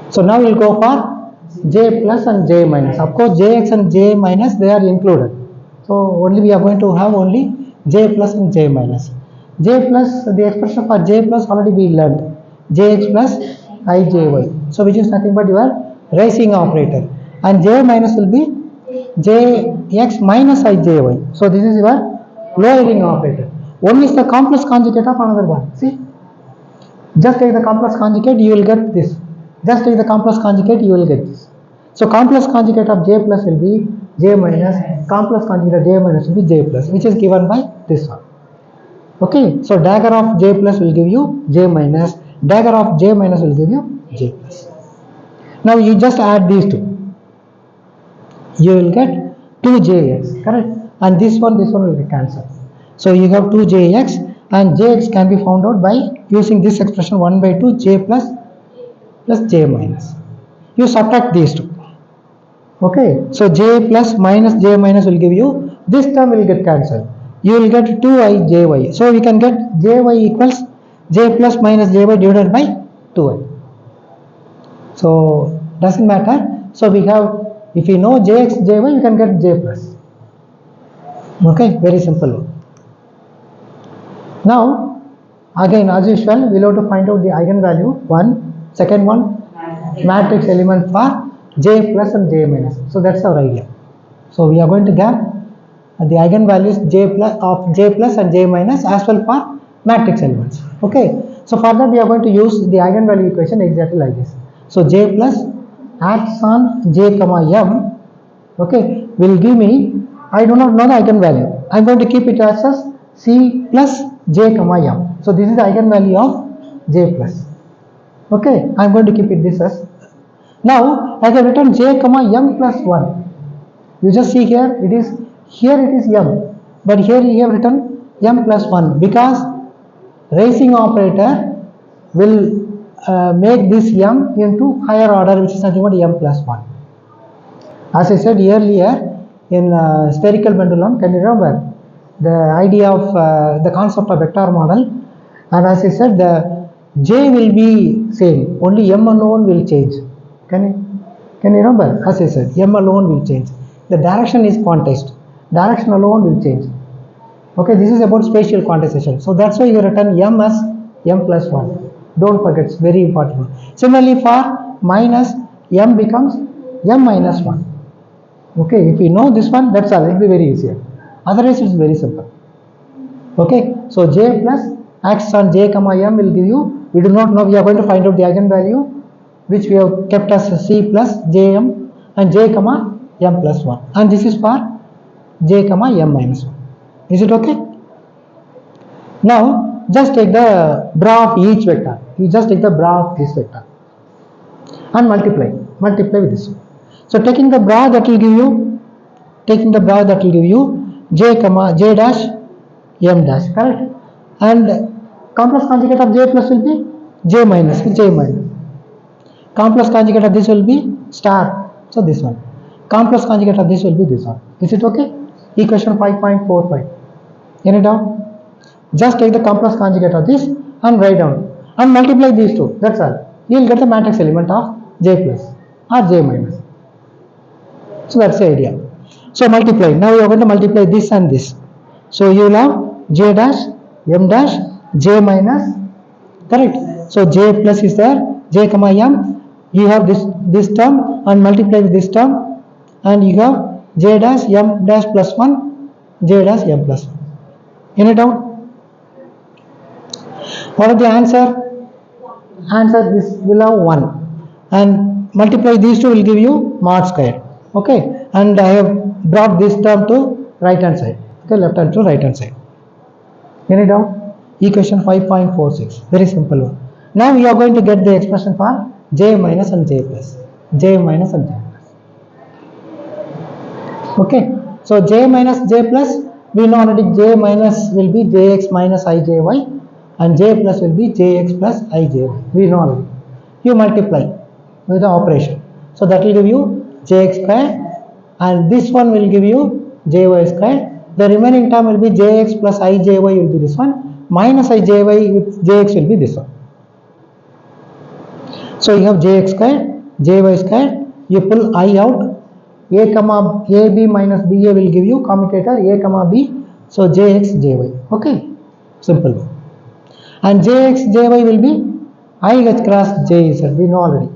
So now we'll go for j plus and j minus. Of course, jx and j minus they are included. So only we are going to have only j plus and j minus. J plus, the expression for j plus already we learned. Jx plus ijy. So which is nothing but your raising operator. And j minus will be jx minus ijy. So this is your lowering operator. One is the complex conjugate of another one. See, just take the complex conjugate, you will get this. Just take the complex conjugate, you will get this. So complex conjugate of j plus will be j minus, complex conjugate of j minus will be j plus, which is given by this one. Okay, so dagger of j plus will give you j minus, dagger of j minus will give you j plus. Now you just add these two. You will get 2jx, correct? And this one will be cancelled. So you have 2jx, and jx can be found out by using this expression 1 by 2 j plus j minus. You subtract these two. Okay, so j plus minus j minus will give you, this term will get cancelled. You will get 2ijy. So we can get jy equals j plus minus jy divided by 2i. So doesn't matter. So we have, if you know jx, jy, you can get j plus. Okay, very simple. Now, again as usual, we'll have to find out the eigenvalue, one, second one, matrix element for j plus and j minus. So that's our idea. So we are going to get the eigenvalues j plus and j minus as well for matrix elements. Okay. So for that we are going to use the eigenvalue equation exactly like this. So j plus acts on j comma m, okay, will give me, I do not know the eigenvalue. I am going to keep it as c plus j comma m. So this is the eigenvalue of j plus. Okay, I am going to keep it this as. Now I have written j comma m plus 1. You just see here, it is m, but here you have written m plus 1 because raising operator will make this m into higher order, which is nothing but m plus 1. As I said earlier in spherical pendulum, can you remember the idea of the concept of vector model? And as I said, the j will be same, only m alone will change. Can you remember? As I said, m alone will change. The direction is quantized. Direction alone will change. Okay, this is about spatial quantization. So that's why you written m as m plus 1. Don't forget, it's very important. Similarly, for minus, m becomes m minus 1. Okay, if you know this one, that's all. It will be very easier. Otherwise, it's very simple. Okay, so j plus acts on j comma m will give you, we do not know, we are going to find out the eigenvalue, which we have kept as c plus jm and j comma m plus 1. And this is for j comma m minus 1. Is it okay? Now, just take the bra of each vector. You just take the bra of this vector and multiply with this. So taking the bra, that will give you, j comma j dash m dash, correct? And complex conjugate of j plus will be j minus. Complex conjugate of this will be star. So this one. Complex conjugate of this will be this one. Is it okay? Equation 5.45. Any doubt? Just take the complex conjugate of this and write down and multiply these two. That's all. You will get the matrix element of j plus or j minus. So that's the idea. So multiply. Now you are going to multiply this and this. So you will have j dash m dash j minus, correct? So j plus is there, j comma m. You have this term and multiply with this term, and you have j dash m dash plus 1, j dash m plus 1. Any doubt? What is the answer? Answer, this will have 1, and multiply these two will give you mod square. Okay, and I have brought this term to right hand side. Okay, left hand to right hand side. Any doubt? Equation 5.46. Very simple one. Now we are going to get the expression for j minus and j plus. Okay, so j minus j plus, we know already j minus will be jx minus ijy and j plus will be jx plus ijy. We know already. You multiply with the operation. So that will give you jx square, and this one will give you jy square. The remaining term will be jx plus ijy will be this one, minus ijy with jx will be this one. So you have jx square jy square, you pull I out, a comma ab minus ba will give you commutator a comma b, so jx jy. Okay, simple. And jx jy will be I h cross jz, we know already.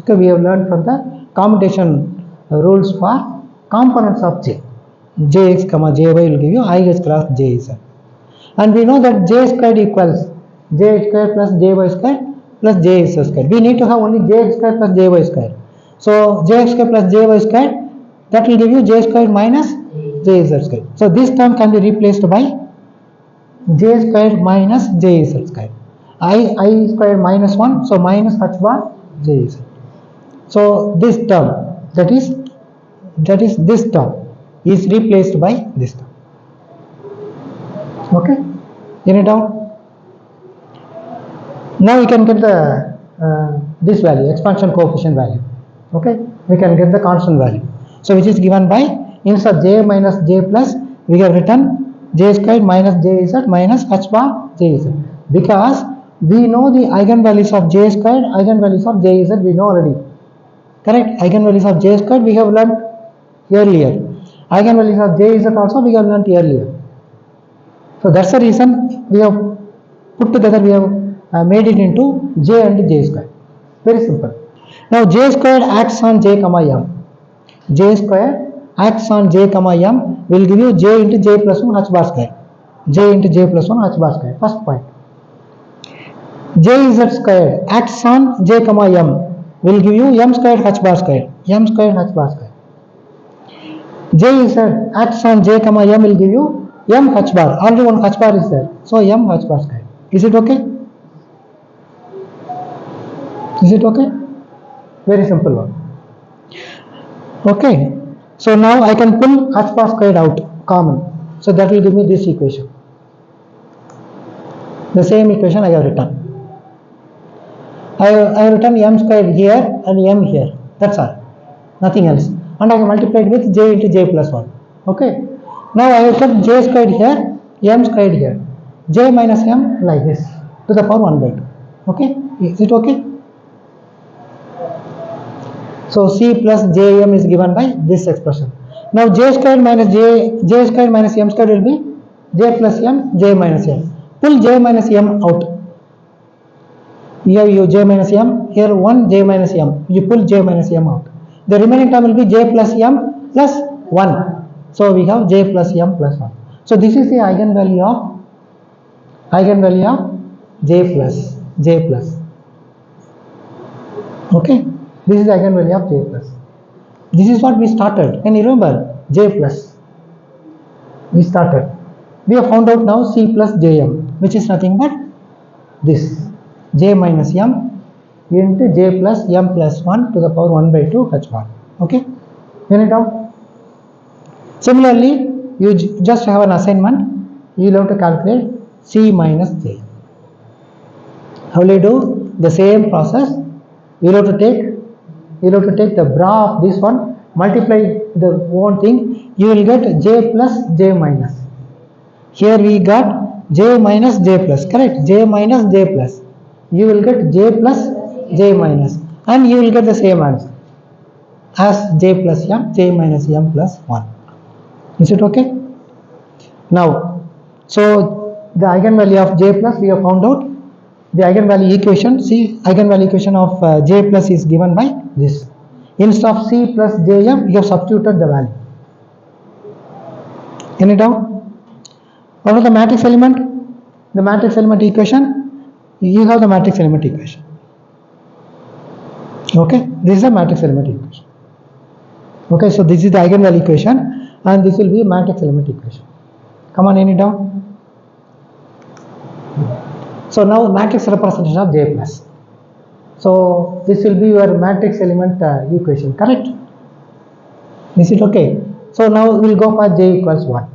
Okay, we have learned from the commutation rules for components of j. Jx comma jy will give you I h cross jz. And we know that j squared equals jx square plus jy square plus jx square. We need to have only jx square plus jy square. So jx square plus jy square, that will give you j square minus jz square. So this term can be replaced by j square minus jz square. I square minus 1, so minus h bar jz. So this term, that is this term is replaced by this term. Okay, any doubt? Now we can get the this value, expansion coefficient value. Okay, we can get the constant value. So which is given by, instead of j minus j plus, we have written j squared minus jz minus h bar jz, because we know the eigenvalues of j squared, eigenvalues of jz we know already. Correct? Eigenvalues of j squared we have learnt earlier. Eigenvalues of jz also we have learnt earlier. So that's the reason we have put together, we have made it into j and j square. Very simple. Now j squared acts on j comma m. J squared acts on j comma m will give you j into j plus 1 h bar square. J into j plus 1 h bar square. First point. Jz squared acts on j comma m will give you m squared h bar square. M squared h bar square. Jz acts on j comma m will give you m h bar. Already one h bar is there, so m h bar square. Is it okay? Is it okay? Very simple one. Okay, so now I can pull h bar squared out common, so that will give me this equation. The same equation I have written. I have written m squared here and m here. That's all, nothing else. And I have multiplied with j into j plus 1. Okay. Now I have kept j squared here, m squared here, j minus m like this to the power 1 by 2. Okay, is it okay? So c plus jm is given by this expression. Now j squared minus j squared minus m squared will be j plus m, j minus m. Pull j minus m out. Here you j minus m, here 1 j minus m. You pull j minus m out. The remaining term will be j plus m plus 1. So we have j plus m plus 1. So this is the eigenvalue of j plus. Okay, this is the eigenvalue of j plus. This is what we started. Can you remember? J plus. We started. We have found out now c plus jm, which is nothing but this j minus m into j plus m plus 1 to the power 1 by 2 h bar. Okay, any doubt? Similarly, you just have an assignment. You will have to calculate c minus j. How will you do? The same process. You will have to take the bra of this one, multiply the one thing. You will get j plus j minus. Here we got j minus j plus. Correct? J minus j plus. You will get j plus j minus, and you will get the same answer as j plus m, j minus m plus 1. Is it okay? Now, so the eigenvalue of j plus we have found out. The eigenvalue equation, see, eigenvalue equation of j plus is given by this. Instead of c plus jm, you have substituted the value. Any doubt? What is the matrix element? The matrix element equation. You have the matrix element equation. Okay, this is the matrix element equation. Okay, so this is the eigenvalue equation, and this will be a matrix element equation. Come on, any doubt? So now matrix representation of j plus. So this will be your matrix element equation, correct? Is it okay? So now we will go for j equals 1.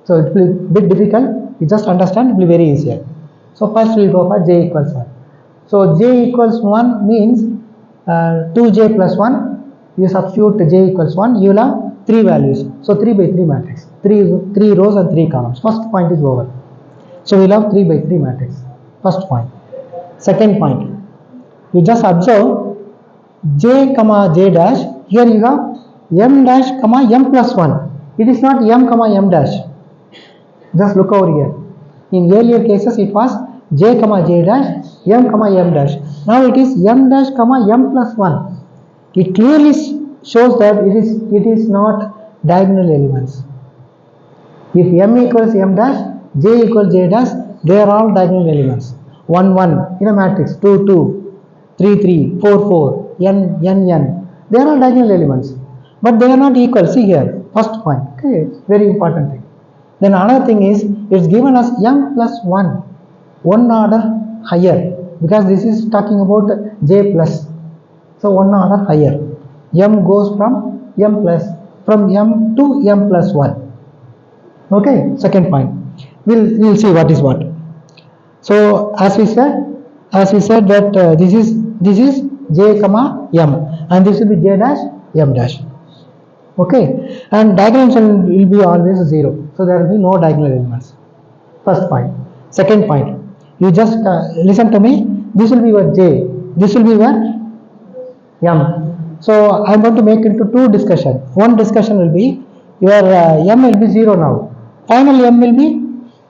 So it will be a bit difficult. You just understand, it will be very easier. So first we will go for j equals 1. So j equals 1 means 2j plus 1. You substitute j equals 1. You will have 3 values. So 3 by 3 matrix. 3 rows and 3 columns. First point is over. So we will have 3 by 3 matrix. First point. Second point. You just observe j comma j dash. Here you have m dash comma m plus 1. It is not m comma m dash. Just look over here. In earlier cases it was j comma j dash, m comma m dash. Now it is m dash comma m plus 1. It clearly shows that it is not diagonal elements. If m equals m dash, j equals j dash, they are all diagonal elements. 1 1 in a matrix, 2 2, 3 3, 4 4, n n n. They are all diagonal elements, but they are not equal. See here, first point. Okay, very important thing. Then another thing is, it's given as m plus 1, one order higher, because this is talking about j plus. So one order higher. M goes from m to m plus 1. Okay, second point. We'll see what is what. So as we said that this is j comma m, and this will be j dash m dash. Okay, and diagonals will be always 0, so there will be no diagonal elements. First point. Second point, you just listen to me. This will be your j, this will be your m. So I am going to make into two discussion. One discussion will be your m will be 0 now. Final m will be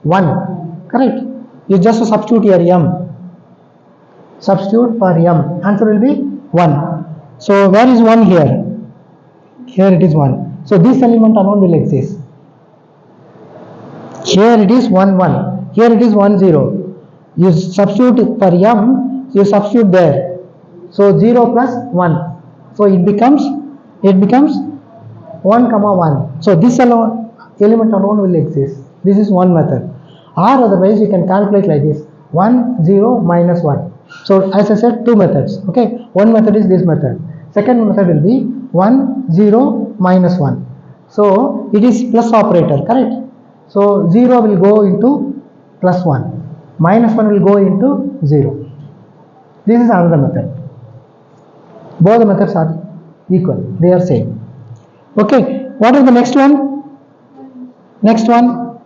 1. Correct? You just substitute your m. Substitute for m. Answer will be 1. So where is 1 here? Here it is 1. So this element alone will exist. Here it is 1 1. Here it is 1 0. You substitute for m. You substitute there. So 0 plus 1. So it becomes 1 comma 1. So this element alone will exist. This is one method. Or otherwise you can calculate like this: 1 0 minus 1. So as I said, two methods. Okay, one method is this method. Second method will be 1 0 minus 1. So it is plus operator, correct? So 0 will go into plus 1. Minus 1 will go into 0. This is another method. Both the methods are equal. They are same. Okay. What is the next one? Next one,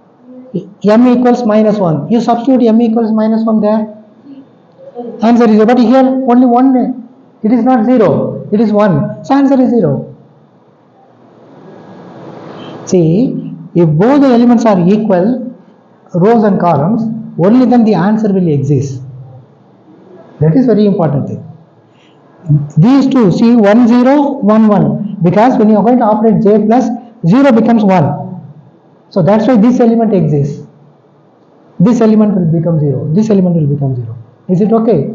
m equals minus 1. You substitute m equals minus 1 there. Answer is 0. But here only 1. It is not 0. It is 1. So answer is 0. See, if both the elements are equal, rows and columns, only then the answer will exist. That is very important thing. These two, see, 1 0 1 1, because when you are going to operate j plus, 0 becomes 1. So that's why this element exists. This element will become 0. This element will become 0. Is it okay?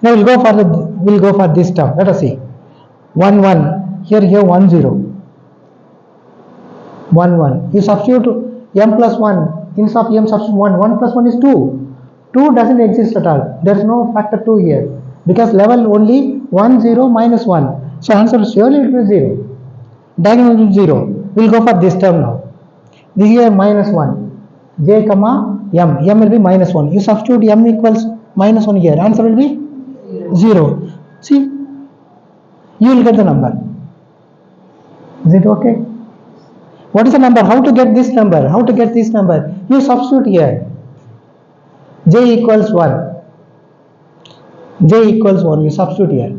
Now we'll go for this term. Let us see. 1 1. Here 1 0. 1 1. You substitute m plus 1. Instead of m, substitute 1. 1 plus 1 is 2. 2 doesn't exist at all. There is no factor 2 here, because level only 1 0 minus 1. So answer surely it will be 0. Diagonal will be 0. We'll go for this term now. This is minus 1. J comma m. M will be minus 1. You substitute m equals minus 1 here. Answer will be 0. See, you will get the number. Is it okay? What is the number? How to get this number? How to get this number? You substitute here. J equals 1. J equals 1. You substitute here.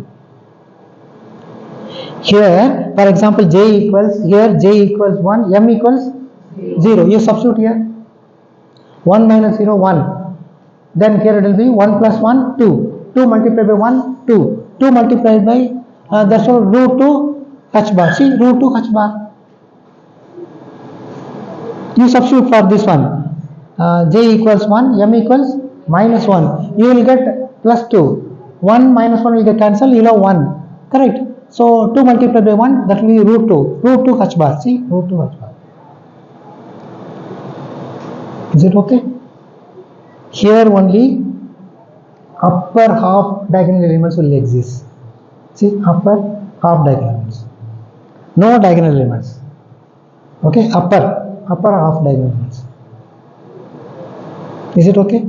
Here, for example, j equals 1, m equals 0. You substitute here. 1 minus 0, 1. Then here it will be 1 plus 1, 2. 2 multiplied by 1, 2. 2 multiplied by, that's all, root 2 h bar. See, root 2 h bar. You substitute for this one. J equals 1, m equals minus 1. You will get plus 2. 1 minus 1 will get cancelled, you will have 1. Correct? So 2 multiplied by 1, that will be root 2. Root 2 h bar. See, root 2 h bar. Is it okay? Here only upper half diagonal elements will exist. See, upper half diagonal elements. No diagonal elements. Okay, upper half diagonal elements. Is it okay?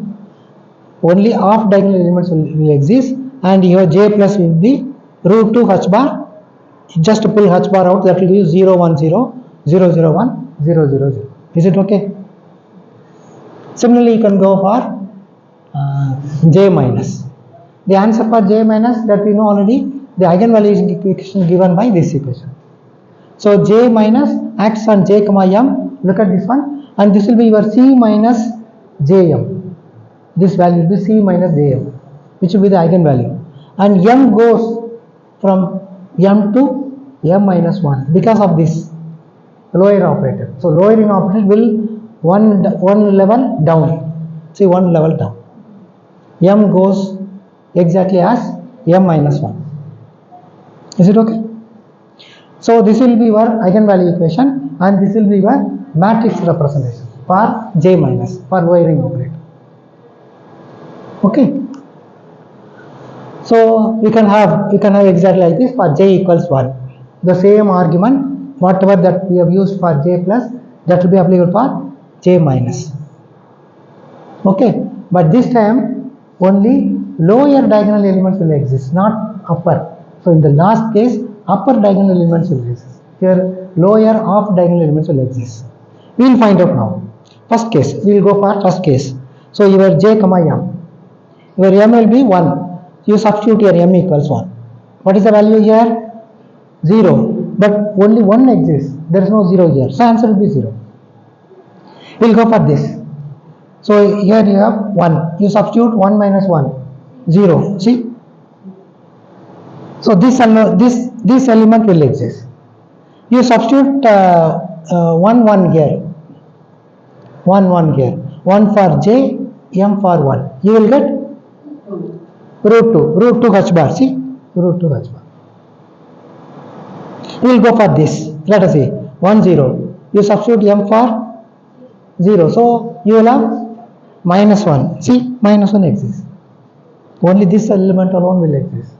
Only half diagonal elements will exist, and your j plus will be root 2 h bar. Just pull h bar out, that will be 0 1 0 0 0 1 0 0 0. Is it okay? Similarly, you can go for j minus. The answer for j minus, that we know already, the eigenvalue is equation given by this equation. So j minus x on j comma m, look at this one, and this will be your c minus jm. This value will be c minus jm, which will be the eigenvalue, and m goes from m to m minus 1 because of this lower operator. So lowering operator will one level down. See, one level down. M goes exactly as m minus 1. Is it okay? So this will be your eigenvalue equation, and this will be your matrix representation for j minus, for lowering operator. Okay. So we can have exactly like this for j equals 1. The same argument, whatever that we have used for j plus, that will be applicable for j minus. Okay, but this time only lower diagonal elements will exist, not upper. So in the last case, upper diagonal elements will exist. Here, lower half diagonal elements will exist. We will find out now. First case, we will go for first case. So your j comma m, your m will be 1. You substitute your m equals 1. What is the value here? 0. But only 1 exists. There is no 0 here. So answer will be 0. We will go for this. So here you have 1. You substitute 1 minus 1. 0. See? So this element will exist. You substitute 1 here. 1 here. 1 for j, m for 1. You will get root 2. Root 2 h bar. See? Root 2 h bar. We will go for this. Let us see. 1 0. You substitute m for 0. So you will have minus 1. See, minus 1 exists. Only this element alone will exist.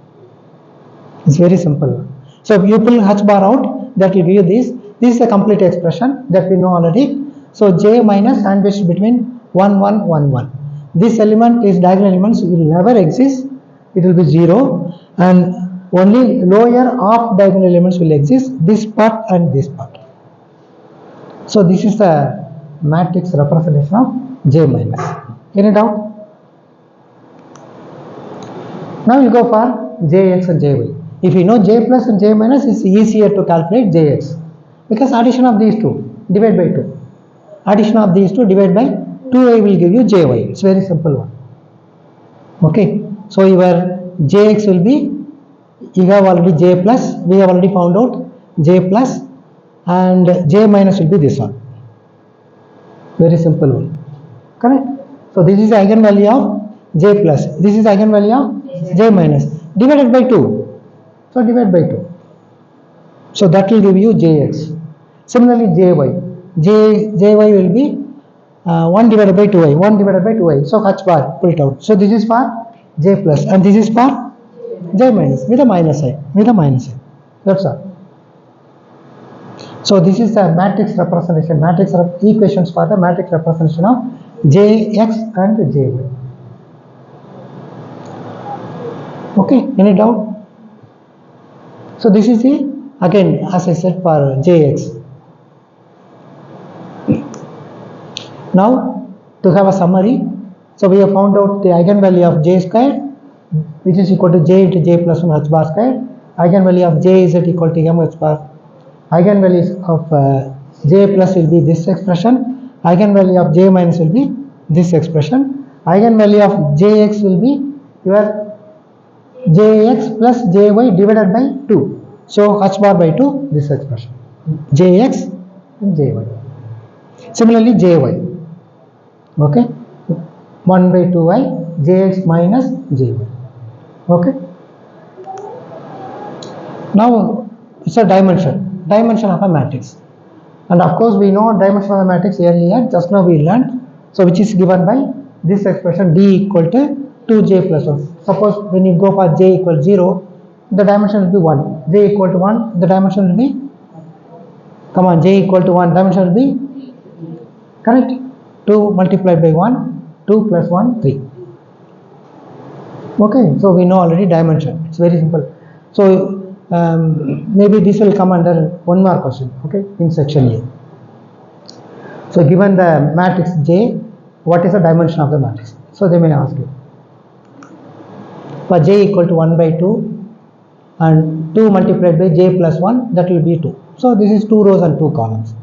It's very simple. So if you pull h bar out, that will give you this. This is a complete expression that we know already. So j minus sandwiched between 1 1 1 1. This element, is diagonal elements will never exist. It will be 0, and only lower half diagonal elements will exist. This part and this part. So this is the matrix representation of j minus. Any doubt? Now we go for jx and jy. If you know j plus and j minus, it's easier to calculate jx, because addition of these two, divide by 2. Addition of these two, divide by 2a will give you jy. It's very simple one. Okay. So your jx will be, you have already j plus, we have already found out j plus, and j minus will be this one. Very simple one. Correct? So this is the eigenvalue of j plus. This is the eigenvalue of j minus. Divided by 2. So divide by 2. So that will give you jx. Similarly jy. Jy will be 1 divided by 2i. 1 divided by 2i. So h bar, pull it out. So this is for j plus, and this is for j minus with a minus i. That's all. So this is the matrix representation, equations for the matrix representation of jx and jy. Okay, any doubt? So this is the, again, as I said, for jx. Now to have a summary, so we have found out the eigenvalue of j square, which is equal to j into j plus 1 h bar square. Eigenvalue of j is equal to m h bar. Eigenvalues of j plus will be this expression. Eigenvalue of j minus will be this expression. Eigenvalue of jx will be your jx plus jy divided by 2. So h bar by 2, this expression. Jx and jy. Similarly jy. Okay. 1 by 2i, jx minus jy. Okay. Now it's a dimension of a matrix, and of course we know dimension of a matrix earlier, just now we learned. So which is given by this expression d equal to 2j plus 1. Suppose when you go for j equal 0, the dimension will be 1. J equal to 1, the dimension will be, come on, j equal to 1, dimension will be, correct? 2 multiplied by 1, 2 plus 1, 3. Okay, so we know already dimension. It's very simple. So maybe this will come under one more question, okay, in section A. So given the matrix J, what is the dimension of the matrix? So they may ask you. For J equal to 1 by 2, and 2 multiplied by j plus 1, that will be 2. So this is 2 rows and 2 columns.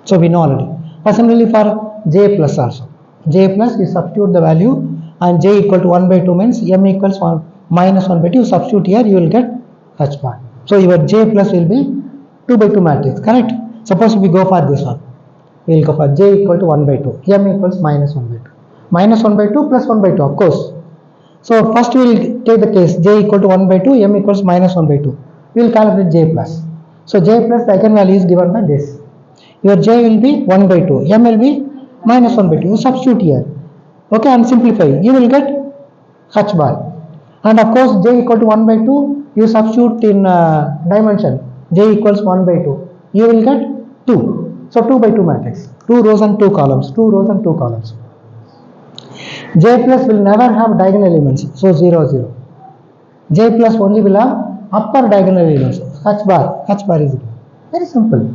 So we know already. But similarly for j plus also. J plus, you substitute the value, and j equal to 1 by 2 means m equals 1 minus 1 by 2. You substitute here, you will get h bar. So your j plus will be 2 by 2 matrix, correct? Suppose we go for this one. We will go for j equal to 1 by 2, m equals minus 1 by 2. Minus 1 by 2 plus 1 by 2, of course. So first we will take the case j equal to 1 by 2, m equals minus 1 by 2. We will calculate j plus. So j plus, the eigenvalue is given by this. Your j will be 1 by 2, m will be minus 1 by 2. You substitute here. Okay, and simplify. You will get h bar. And of course, j equal to 1 by 2, you substitute in dimension. J equals 1 by 2. You will get 2. So 2 by 2 matrix. 2 rows and 2 columns. 2 rows and 2 columns. J plus will never have diagonal elements. So 0, 0. J plus only will have upper diagonal elements. H bar. H bar is very simple.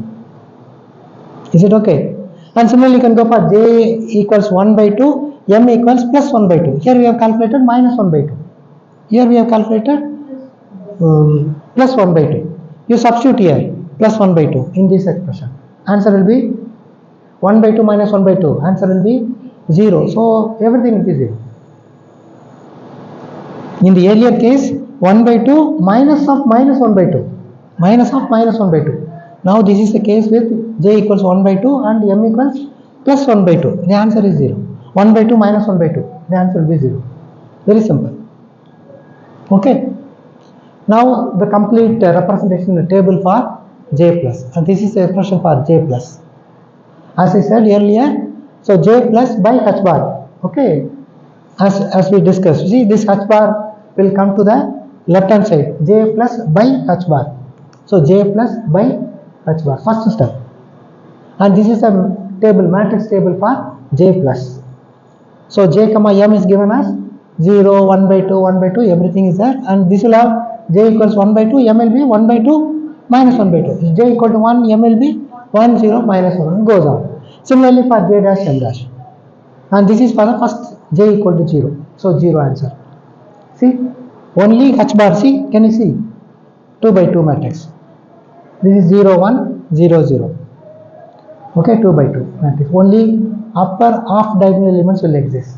Is it okay? And similarly, you can go for j equals 1 by 2, m equals plus 1 by 2. Here we have calculated minus 1 by 2. Here we have calculated plus 1 by 2. You substitute here plus 1 by 2 in this expression. Answer will be 1 by 2 minus 1 by 2. Answer will be 0. So everything will be 0. In the earlier case, 1 by 2 minus of minus 1 by 2. Minus of minus 1 by 2. Now this is the case with j equals 1 by 2 and m equals plus 1 by 2. The answer is 0. 1 by 2 minus 1 by 2. The answer will be 0. Very simple. Okay. Now the complete representation in the table for j plus. And this is the expression for j plus. As I said earlier, so j plus by h bar. Okay. As we discussed, see this h bar will come to the left hand side. J plus by h bar. So j plus by h bar, first step. And this is a table, matrix table for j plus. So j comma m is given as 0, 1 by 2, 1 by 2, everything is there. And this will have j equals 1 by 2, m will be 1 by 2 minus 1 by 2. J equal to 1, m will be 1, 0, minus 1, and goes on. Similarly for j dash, m dash. And this is for the first j equal to 0. So 0 answer. See, only h bar, see, can you see? 2 by 2 matrix. This is 0, 1, 0, 0. Okay, 2 by 2 matrix. Only upper half diagonal elements will exist.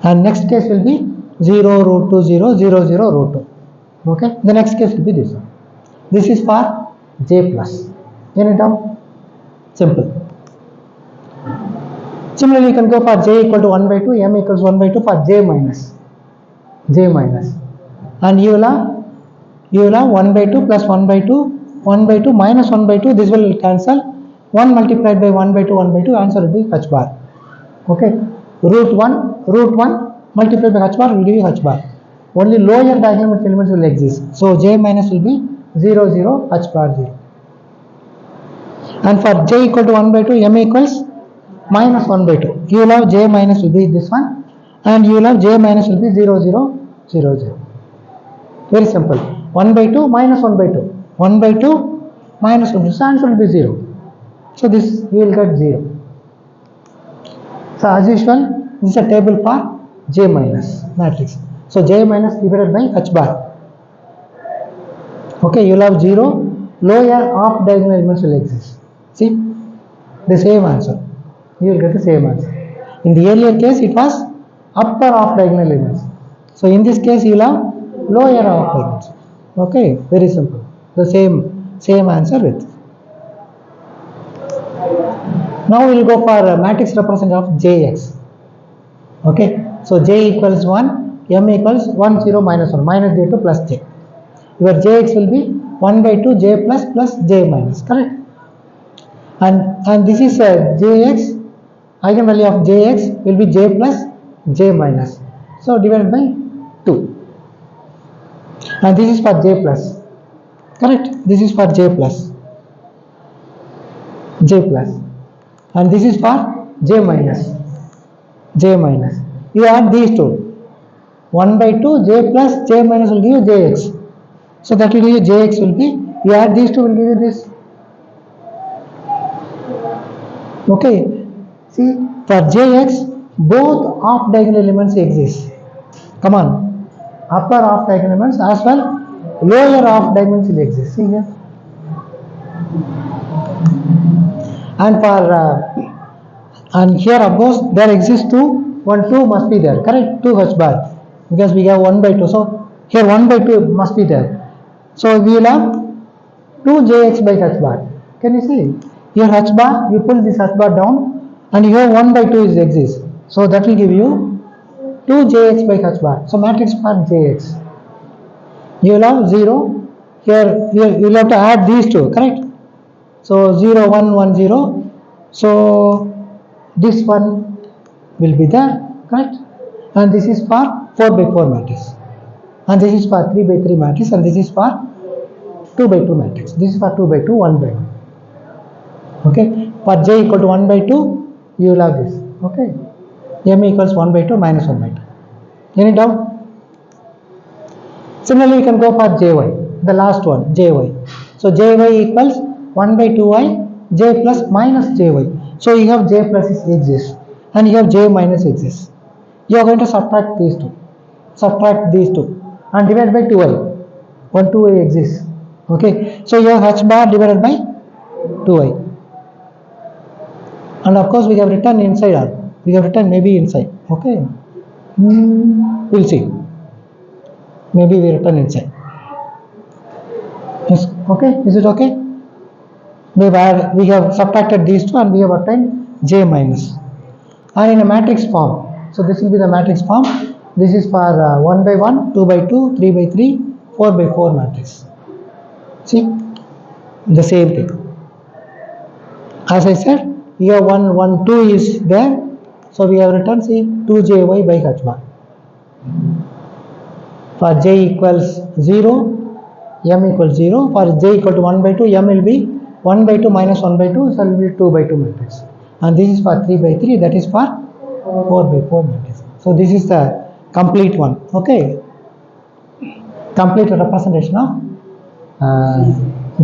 And next case will be 0, root 2, 0, 0, 0, root 2. Okay, the next case will be this one. This is for j plus. Any doubt? Simple. Similarly, you can go for j equal to 1 by 2, m equals 1 by 2 for j minus. J minus. And you will have 1 by 2 plus 1 by 2, 1 by 2 minus 1 by 2, this will cancel. 1 multiplied by 1 by 2, 1 by 2, answer will be h bar. Okay. Root 1 multiplied by h bar will give you h bar. Only lower diagonal elements will exist. So j minus will be 0, 0, h bar 0. And for j equal to 1 by 2, m equals minus 1 by 2. You will have j minus will be this one, and you will have j minus will be 0, 0, 0, 0. Very simple. 1 by 2 minus 1 by 2. 1 by 2 minus 1 by 2. So answer will be 0. So this you will get 0. So as usual, this is a table for j minus matrix. So j minus divided by h bar. Okay, you will have 0. Lower half diagonal elements will exist. See, the same answer. You will get the same answer. In the earlier case, it was upper half diagonal elements. So in this case, you will have lower half elements. Okay, very simple. The same answer with. Now we will go for a matrix representation of Jx. Okay, so j equals 1, m equals 1, 0, minus 1, minus j2 plus j. Your Jx will be 1 by 2 j plus j minus, correct? And this is Jx, eigenvalue of Jx will be j plus j minus. So divided by 2. And this is for j plus, correct? This is for j plus. And this is for j minus. You add these two. 1 by 2 j plus j minus will give you jx. So that will give you jx will be, you add these two will give you this. Okay. See, for jx, both half diagonal elements exist. Come on. Upper half diagonal elements as well lower half dimension exists. See here. And for and here of course there exists 2, 1 2 must be there, correct? 2 h bar, because we have 1 by 2, so here 1 by 2 must be there, so we will have 2 jx by h bar. Can you see here h bar, you pull this h bar down and here 1 by 2 is exists, so that will give you 2 jx by h bar. So matrix for jx, you will have 0 here, you will have to add these two, correct? So 0 1 1 0, so this one will be there, correct? And this is for 4 by 4 matrix, and this is for 3 by 3 matrix, and this is for 2 by 2 matrix. This is for 2 by 2, 1 by 1. Okay, for j equal to 1 by 2, you will have this. Okay, m equals 1 by 2 minus 1 by 2. Any doubt? Similarly, you can go for jy, the last one, jy. So jy equals 1 by 2y, j plus minus jy. So you have j plus exists, and you have j minus exists. You are going to subtract these two, and divide by 2y. 1 2y exists. Okay, so you have h bar divided by 2y, and of course we have written inside, or we have written maybe inside. Okay, we'll see. Maybe we written inside. Yes. Okay, is it okay? We have subtracted these two and we have obtained j minus, and in a matrix form. So this will be the matrix form. This is for 1 by 1, 2 by 2, 3 by 3, 4 by 4 matrix. See, the same thing. As I said, here 1 1 2 is there, so we have written, see, 2jy by h bar. For j equals 0, m equals 0. For j equal to 1 by 2, m will be 1 by 2 minus 1 by 2, so it will be 2 by 2 matrix. And this is for 3 by 3, that is for 4 by 4 matrix. So this is the complete one. Okay, complete representation of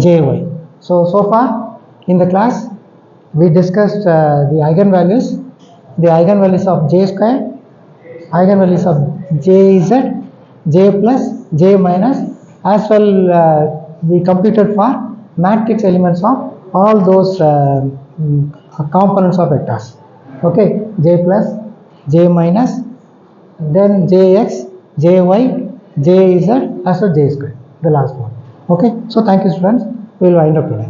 jy. So far in the class we discussed the eigenvalues of j square, eigenvalues of jz, j plus, j minus, as well we computed for matrix elements of all those components of vectors. Okay, j plus, j minus, then jx, jy, jz, as well j square, the last one. Okay, so thank you students, we will wind up today.